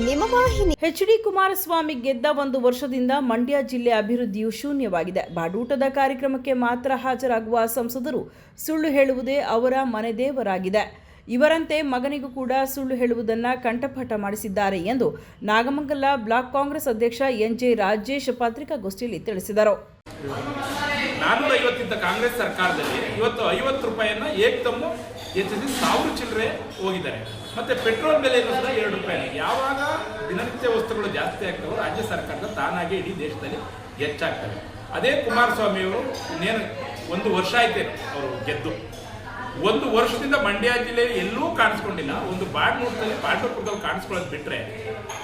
ನಿಮ್ಮ ವಾಹಿನಿ. ಎಚ್.ಡಿ. ಕುಮಾರಸ್ವಾಮಿ ಗೆದ್ದ 1 ವರ್ಷದಿಂದ ಮಂಡ್ಯ ಜಿಲ್ಲೆ ಅಭಿವೃದ್ಧಿಯು ಶೂನ್ಯವಾಗಿದೆ. ಬಾಡೂಟದ ಕಾರ್ಯಕ್ರಮಕ್ಕೆ ಮಾತ್ರ ಹಾಜರಾಗುವ ಸಂಸದರು ಸುಳ್ಳು ಹೇಳುವುದೇ ಅವರ ಮನೆದೇವರಾಗಿದೆ. ಇವರಂತೆ ಮಗನಿಗೂ ಕೂಡ ಸುಳ್ಳು ಹೇಳುವುದನ್ನು ಕಂಠಪಾಠ ಮಾಡಿಸಿದ್ದಾರೆ ಎಂದು ನಾಗಮಂಗಲ ಬ್ಲಾಕ್ ಕಾಂಗ್ರೆಸ್ ಅಧ್ಯಕ್ಷ ಎನ್.ಜೆ. ರಾಜೇಶ್ ಪತ್ರಿಕಾಗೋಷ್ಠಿಯಲ್ಲಿ ತಿಳಿಸಿದರು. 450 ಕಾಂಗ್ರೆಸ್ ಸರ್ಕಾರದಲ್ಲಿ ಇವತ್ತು 50 ರೂಪಾಯಿಯನ್ನ ಏಕ್ದಮ್ಮು ಹೆಚ್ಚಿಸಿ 1000 ಚಿಲ್ಲರೆ ಹೋಗಿದ್ದಾರೆ. ಮತ್ತೆ ಪೆಟ್ರೋಲ್ ಬೆಲೆಯನ್ನು ಸಹ 2 ರೂಪಾಯಿ. ಯಾವಾಗ ದಿನನಿತ್ಯ ವಸ್ತುಗಳು ಜಾಸ್ತಿ ಆಗ್ತವೆ ರಾಜ್ಯ ಸರ್ಕಾರದ ತಾನಾಗಿ ಇಡೀ ದೇಶದಲ್ಲಿ ಹೆಚ್ಚಾಗ್ತವೆ. ಅದೇ ಕುಮಾರಸ್ವಾಮಿ ಅವರು ಇನ್ನೇನು 1 ವರ್ಷ ಆಯ್ತೇನೆ ಅವರು ಗೆದ್ದು. 1 ವರ್ಷದಿಂದ ಮಂಡ್ಯ ಜಿಲ್ಲೆಯಲ್ಲಿ ಎಲ್ಲೂ ಕಾಣಿಸ್ಕೊಂಡಿಲ್ಲ. ಒಂದು ಬಾಡ್ನೂಟದಲ್ಲಿ ಪಾಂಡವಪುರದಲ್ಲಿ ಕಾಣಿಸ್ಕೊಳ್ಳೋದು ಬಿಟ್ಟರೆ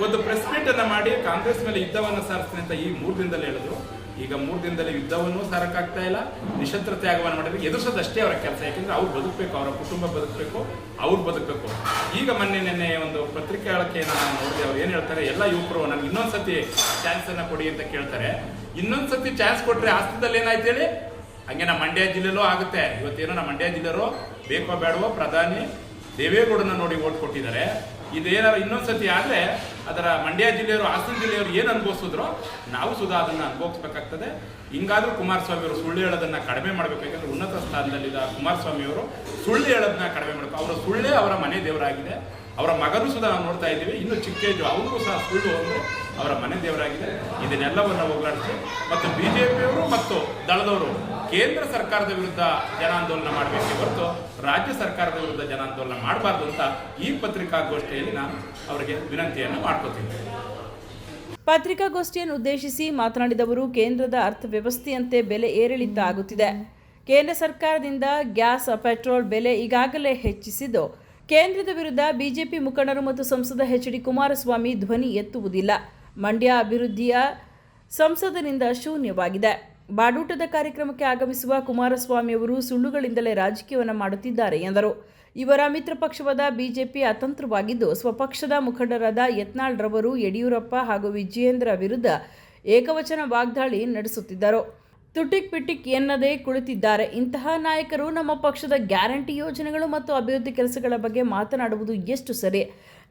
ಒಂದು ಪ್ರೆಸ್ ಮೀಟ್ ಅನ್ನು ಮಾಡಿ ಕಾಂಗ್ರೆಸ್ ಮೇಲೆ ಯುದ್ಧವನ್ನು ಸಾರಿಸ್ತೀನಿ ಅಂತ ಈ 3 ದಿನದಲ್ಲಿ ಹೇಳಿದ್ರು. ಈಗ 3 ದಿನದಲ್ಲಿ ಯುದ್ಧವನ್ನು ಸಾರಕ್ಕಾಗ್ತಾ ಇಲ್ಲ. ನಿಶಸ್ತ್ರ ತ್ಯಾಗವನ್ನು ಮಾಡಿದ್ರೆ ಎದುರಿಸೋದಷ್ಟೇ ಅವರ ಕೆಲಸ. ಯಾಕೆಂದ್ರೆ ಅವ್ರು ಬದುಕಬೇಕು, ಅವರ ಕುಟುಂಬ ಬದುಕಬೇಕು, ಅವ್ರು ಬದುಕಬೇಕು. ಈಗ ಮೊನ್ನೆ ಒಂದು ಪತ್ರಿಕಾಳಿಕೆಯನ್ನು ನಾನು ನೋಡಿದೆ. ಅವ್ರು ಏನು ಹೇಳ್ತಾರೆ, ಎಲ್ಲ ಯುವಕರು ನನಗೆ ಇನ್ನೊಂದ್ಸತಿ ಚಾನ್ಸ್ ಅನ್ನ ಕೊಡಿ ಅಂತ ಕೇಳ್ತಾರೆ. ಇನ್ನೊಂದ್ಸತಿ ಚಾನ್ಸ್ ಕೊಟ್ರೆ ಆಸ್ತಿದಲ್ಲಿ ಏನಾಯ್ತು ಹೇಳಿ? ಹಂಗೆ ನಮ್ಮ ಮಂಡ್ಯ ಜಿಲ್ಲೆಲೂ ಆಗುತ್ತೆ. ಇವತ್ತೇನೋ ನಮ್ಮ ಮಂಡ್ಯ ಜಿಲ್ಲೆಯವರು ಬೇಕೋ ಬೇಡವೋ ಪ್ರಧಾನಿ ದೇವೇಗೌಡನ ನೋಡಿ ಓಟ್ ಕೊಟ್ಟಿದ್ದಾರೆ. ಇದೇನಾದ್ರು ಇನ್ನೊಂದ್ಸತಿ ಆದರೆ ಅದರ ಮಂಡ್ಯ ಜಿಲ್ಲೆಯವರು, ಹಾಸನ ಜಿಲ್ಲೆಯವರು ಏನು ಅನುಭವಿಸಿದ್ರು ನಾವು ಸುಧಾ ಅದನ್ನು ಅನುಭವಿಸ್ಬೇಕಾಗ್ತದೆ. ಹಿಂಗಾದ್ರೂ ಕುಮಾರಸ್ವಾಮಿ ಅವರು ಸುಳ್ಳು ಹೇಳೋದನ್ನ ಕಡಿಮೆ ಮಾಡಬೇಕು. ಯಾಕಂದ್ರೆ ಉನ್ನತ ಸ್ಥಾನದಲ್ಲಿದ್ದ ಕುಮಾರಸ್ವಾಮಿ ಅವರು ಸುಳ್ಳು ಹೇಳೋದನ್ನ ಕಡಿಮೆ ಮಾಡಬೇಕು. ಅವರ ಸುಳ್ಳೇ ಅವರ ಮನೆ ದೇವರಾಗಿದೆ. ಅವರ ಮಗನೂ ಸುಧಾ ನಾವು ನೋಡ್ತಾ ಇದ್ದೀವಿ. ಇನ್ನು ಚಿಕ್ಕ ಏಜು ಅವ್ರಿಗೂ ಸಹ ಸುಳ್ಳು ಅಂದರೆ ಅವರ ಮನೆ ದೇವರಾಗಿದೆ. ಇದನ್ನೆಲ್ಲವನ್ನು ಹೋಗಲಾಡಿಸಿ ಮತ್ತು ಬಿಜೆಪಿಯವರು ಮತ್ತು ದಳದವರು ಕೇಂದ್ರ ಸರ್ಕಾರದ ವಿರುದ್ಧ ಜನಾಂದೋಲನ ಮಾಡಬೇಕೇ ಹೊರತು ರಾಜ್ಯ ಸರ್ಕಾರದ ವಿರುದ್ಧ ಜನಾಂದೋಲನ ಮಾಡಬಾರ್ದು ಅಂತ ಈ ಪತ್ರಿಕಾಗೋಷ್ಠಿಯಲ್ಲಿ ನಾನು ಅವರಿಗೆ ವಿನಂತಿಯನ್ನು ಮಾಡ್ಕೋತೀನಿ. ಪತ್ರಿಕಾಗೋಷ್ಠಿಯನ್ನು ಉದ್ದೇಶಿಸಿ ಮಾತನಾಡಿದವರು, ಕೇಂದ್ರದ ಅರ್ಥವ್ಯವಸ್ಥೆಯಂತೆ ಬೆಲೆ ಏರಿಳಿತ ಆಗುತ್ತಿದೆ. ಕೇಂದ್ರ ಸರ್ಕಾರದಿಂದ ಗ್ಯಾಸ್, ಪೆಟ್ರೋಲ್ ಬೆಲೆ ಈಗಾಗಲೇ ಹೆಚ್ಚಿಸಿದ್ದು ಕೇಂದ್ರದ ವಿರುದ್ಧ ಬಿಜೆಪಿ ಮುಖಂಡರು ಮತ್ತು ಸಂಸದ ಎಚ್.ಡಿ. ಕುಮಾರಸ್ವಾಮಿ ಧ್ವನಿ ಎತ್ತುವುದಿಲ್ಲ. ಮಂಡ್ಯ ಅಭಿವೃದ್ಧಿಯ ಸಂಸದನಿಂದ ಶೂನ್ಯವಾಗಿದೆ. ಬಾಡೂಟದ ಕಾರ್ಯಕ್ರಮಕ್ಕೆ ಆಗಮಿಸುವ ಕುಮಾರಸ್ವಾಮಿ ಅವರು ಸುಳ್ಳುಗಳಿಂದಲೇ ರಾಜಕೀಯವನ್ನು ಮಾಡುತ್ತಿದ್ದಾರೆ ಎಂದರು. ಇವರ ಮಿತ್ರ ಪಕ್ಷವಾದ ಬಿಜೆಪಿ ಅತಂತ್ರವಾಗಿದ್ದು ಸ್ವಪಕ್ಷದ ಮುಖಂಡರಾದ ಯತ್ನಾಳ್ ರವರು ಯಡಿಯೂರಪ್ಪ ಹಾಗೂ ವಿಜಯೇಂದ್ರ ವಿರುದ್ಧ ಏಕವಚನ ವಾಗ್ದಾಳಿ ನಡೆಸುತ್ತಿದ್ದರು. ತುಟಿಕ್ ಪಿಟಿಕ್ ಎನ್ನದೇ ಕುಳಿತಿದ್ದಾರೆ. ಇಂತಹ ನಾಯಕರು ನಮ್ಮ ಪಕ್ಷದ ಗ್ಯಾರಂಟಿ ಯೋಜನೆಗಳು ಮತ್ತು ಅಭಿವೃದ್ಧಿ ಕೆಲಸಗಳ ಬಗ್ಗೆ ಮಾತನಾಡುವುದು ಎಷ್ಟು ಸರಿ?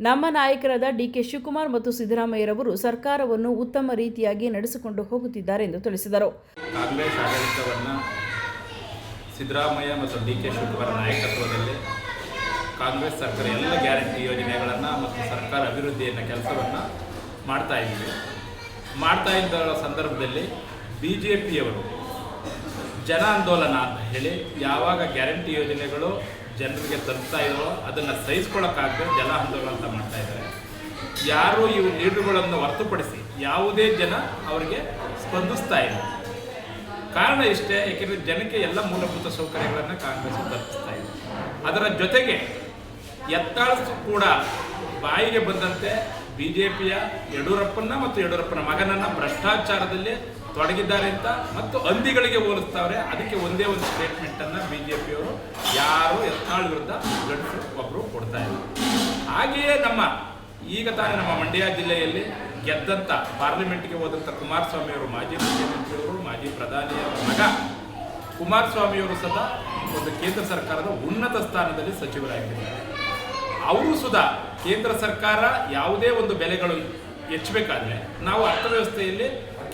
ನಮ್ಮ ನಾಯಕರಾದ ಡಿ.ಕೆ. ಶಿವಕುಮಾರ್ ಮತ್ತು ಸಿದ್ದರಾಮಯ್ಯರವರು ಸರ್ಕಾರವನ್ನು ಉತ್ತಮ ರೀತಿಯಾಗಿ ನಡೆಸಿಕೊಂಡು ಹೋಗುತ್ತಿದ್ದಾರೆ ಎಂದು ತಿಳಿಸಿದರು. ಕಾಂಗ್ರೆಸ್ ಆಡಳಿತವನ್ನು ಸಿದ್ದರಾಮಯ್ಯ ಮತ್ತು ಡಿ.ಕೆ. ಶಿವಕುಮಾರ್ ನಾಯಕತ್ವದಲ್ಲಿ ಕಾಂಗ್ರೆಸ್ ಸರ್ಕಾರ ಎಲ್ಲ ಗ್ಯಾರಂಟಿ ಯೋಜನೆಗಳನ್ನು ಮತ್ತು ಸರ್ಕಾರ ಅಭಿವೃದ್ಧಿಯನ್ನು ಕೆಲಸವನ್ನು ಮಾಡ್ತಾ ಇದ್ದ ಸಂದರ್ಭದಲ್ಲಿ ಬಿಜೆಪಿಯವರು ಜನ ಆಂದೋಲನ ಅಂತ ಹೇಳಿ ಯಾವಾಗ ಗ್ಯಾರಂಟಿ ಯೋಜನೆಗಳು ಜನರಿಗೆ ತಲುಪ್ತಾ ಇರೋ ಅದನ್ನು ಸಹಿಸ್ಕೊಳ್ಳೋಕ್ಕಾಗದೆ ಜನ ಆಂದೋಲನ ಅಂತ ಮಾಡ್ತಾ ಇದ್ದಾರೆ. ಯಾರು ಇವು ಲೀಡರ್ಗಳನ್ನು ಹೊರತುಪಡಿಸಿ ಯಾವುದೇ ಜನ ಅವರಿಗೆ ಸ್ಪಂದಿಸ್ತಾ ಇಲ್ಲ. ಕಾರಣ ಇಷ್ಟೇ, ಏಕೆಂದರೆ ಜನಕ್ಕೆ ಎಲ್ಲ ಮೂಲಭೂತ ಸೌಕರ್ಯಗಳನ್ನು ಕಾಂಗ್ರೆಸ್ ತಲುಪಿಸ್ತಾ ಇದೆ. ಅದರ ಜೊತೆಗೆ ಯತ್ನಾಳ್ ಕೂಡ ಬಾಯಿಗೆ ಬಂದಂತೆ ಬಿಜೆಪಿಯ ಯಡಿಯೂರಪ್ಪನ ಮತ್ತು ಯಡಿಯೂರಪ್ಪನ ಮಗನನ್ನು ಭ್ರಷ್ಟಾಚಾರದಲ್ಲಿ ತೊಡಗಿದ್ದಾರೆ ಅಂತ ಮತ್ತು ಹಂದಿಗಳಿಗೆ ಹೋಲಿಸ್ತಾವ್ರೆ. ಅದಕ್ಕೆ ಒಂದೇ ಒಂದು ಸ್ಟೇಟ್ಮೆಂಟನ್ನು ಬಿಜೆಪಿಯವರು ಯಾರು ಯತ್ನಾಳ್ ವಿರುದ್ಧ ಗಂಟು ಒಬ್ಬರು ಕೊಡ್ತಾ ಇಲ್ಲ. ಹಾಗೆಯೇ ಈಗ ತಾನೇ ನಮ್ಮ ಮಂಡ್ಯ ಜಿಲ್ಲೆಯಲ್ಲಿ ಗೆದ್ದಂಥ ಪಾರ್ಲಿಮೆಂಟ್ಗೆ ಹೋದಂಥ ಕುಮಾರಸ್ವಾಮಿಯವರು, ಮಾಜಿ ಮುಖ್ಯಮಂತ್ರಿಯವರು, ಮಾಜಿ ಪ್ರಧಾನಿಯವರ ಮಗ ಕುಮಾರಸ್ವಾಮಿಯವರು ಸದಾ ಒಂದು ಕೇಂದ್ರ ಸರ್ಕಾರದ ಉನ್ನತ ಸ್ಥಾನದಲ್ಲಿ ಸಚಿವರಾಗಿದ್ದಾರೆ. ಅವರು ಸುಧಾ ಕೇಂದ್ರ ಸರ್ಕಾರ ಯಾವುದೇ ಒಂದು ಬೆಲೆಗಳು ಹೆಚ್ಚಬೇಕಾದ್ರೆ ನಾವು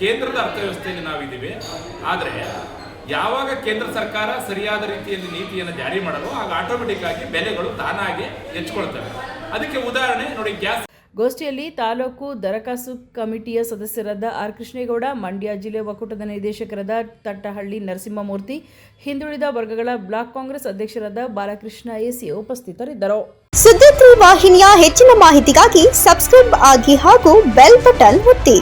ಕೇಂದ್ರದ ಅರ್ಥವ್ಯವಸ್ಥೆಯಲ್ಲಿ ನಾವಿದ್ದೀವಿ. ಆದರೆ ಯಾವಾಗ ಕೇಂದ್ರ ಸರ್ಕಾರ ಸರಿಯಾದ ರೀತಿಯಲ್ಲಿ ನೀತಿಯನ್ನು ಜಾರಿ ಮಾಡಲು ಆಗ ಆಟೋಮೆಟಿಕ್ ಆಗಿ ಬೆಲೆಗಳು ತಾನಾಗಿ ಹೆಚ್ಚಿಕೊಳ್ತವೆ. ಅದಕ್ಕೆ ಉದಾಹರಣೆ ನೋಡಿ, ಗ್ಯಾಸ್. ಗೋಷ್ಠಿಯಲ್ಲಿ ತಾಲೂಕು ದರಖಾಸ್ತು ಕಮಿಟಿಯ ಸದಸ್ಯರಾದ ಆರ್. ಕೃಷ್ಣೇಗೌಡ, ಮಂಡ್ಯ ಜಿಲ್ಲೆ ಒಕ್ಕೂಟದ ನಿರ್ದೇಶಕರಾದ ತಟ್ಟಹಳ್ಳಿ ನರಸಿಂಹಮೂರ್ತಿ, ಹಿಂದುಳಿದ ವರ್ಗಗಳ ಬ್ಲಾಕ್ ಕಾಂಗ್ರೆಸ್ ಅಧ್ಯಕ್ಷರಾದ ಬಾಲಕೃಷ್ಣ ಎಸಿ ಉಪಸ್ಥಿತರಿದ್ದರು. ಸುದ್ದಿ ವಾಹಿನಿಯ ಹೆಚ್ಚಿನ ಮಾಹಿತಿಗಾಗಿ ಸಬ್ಸ್ಕ್ರೈಬ್ ಆಗಿ ಹಾಗೂ ಬೆಲ್ ಬಟನ್ ಒತ್ತಿ.